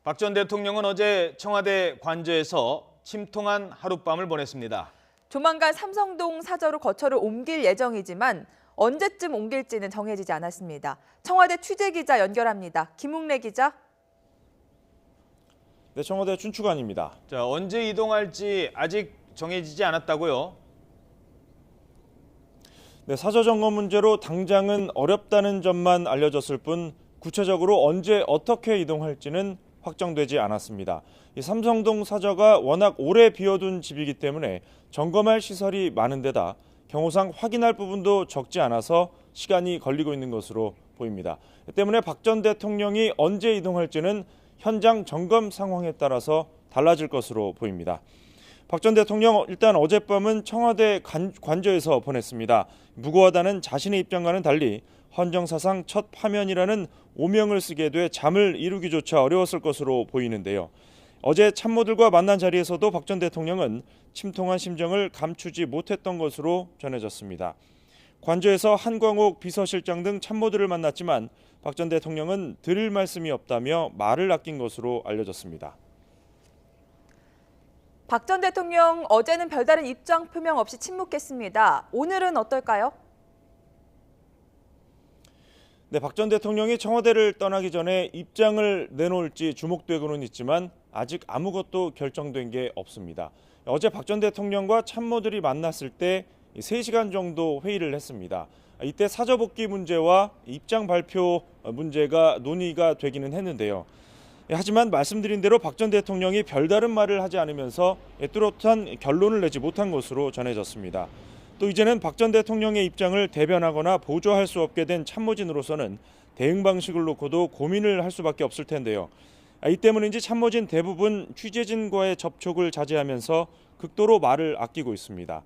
박 전 대통령은 어제 청와대 관저에서 침통한 하룻밤을 보냈습니다. 조만간 삼성동 사저로 거처를 옮길 예정이지만 언제쯤 옮길지는 정해지지 않았습니다. 청와대 취재기자 연결합니다. 김웅래 기자. 네, 청와대 춘추관입니다. 언제 이동할지 아직 정해지지 않았다고요? 네, 사저 점검 문제로 당장은 어렵다는 점만 알려졌을 뿐 구체적으로 언제 어떻게 이동할지는 확정되지 않았습니다. 이 삼성동 사저가 워낙 오래 비워둔 집이기 때문에 점검할 시설이 많은 데다 경호상 확인할 부분도 적지 않아서 시간이 걸리고 있는 것으로 보입니다. 때문에 박 전 대통령이 언제 이동할지는 현장 점검 상황에 따라서 달라질 것으로 보입니다. 박 전 대통령 일단 어젯밤은 청와대 관저에서 보냈습니다. 무고하다는 자신의 입장과는 달리 헌정사상 첫 파면이라는 오명을 쓰게 돼 잠을 이루기조차 어려웠을 것으로 보이는데요. 어제 참모들과 만난 자리에서도 박 전 대통령은 침통한 심정을 감추지 못했던 것으로 전해졌습니다. 관저에서 한광옥 비서실장 등 참모들을 만났지만 박 전 대통령은 드릴 말씀이 없다며 말을 아낀 것으로 알려졌습니다. 박 전 대통령 어제는 별다른 입장 표명 없이 침묵했습니다. 오늘은 어떨까요? 네, 박 전 대통령이 청와대를 떠나기 전에 입장을 내놓을지 주목되고는 있지만 아직 아무것도 결정된 게 없습니다. 어제 박 전 대통령과 참모들이 만났을 때 3시간 정도 회의를 했습니다. 이때 사저복귀 문제와 입장 발표 문제가 논의가 되기는 했는데요. 하지만 말씀드린 대로 박 전 대통령이 별다른 말을 하지 않으면서 뚜렷한 결론을 내지 못한 것으로 전해졌습니다. 또 이제는 박 전 대통령의 입장을 대변하거나 보조할 수 없게 된 참모진으로서는 대응 방식을 놓고도 고민을 할 수밖에 없을 텐데요. 이 때문인지 참모진 대부분 취재진과의 접촉을 자제하면서 극도로 말을 아끼고 있습니다.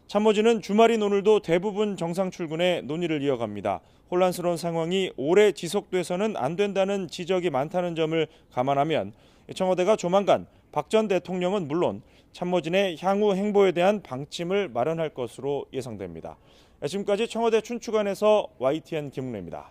참모진은 주말인 오늘도 대부분 정상 출근해 논의를 이어갑니다. 혼란스러운 상황이 오래 지속돼서는 안 된다는 지적이 많다는 점을 감안하면 청와대가 조만간 박 전 대통령은 물론 참모진의 향후 행보에 대한 방침을 마련할 것으로 예상됩니다. 지금까지 청와대 춘추관에서 YTN 김웅래입니다.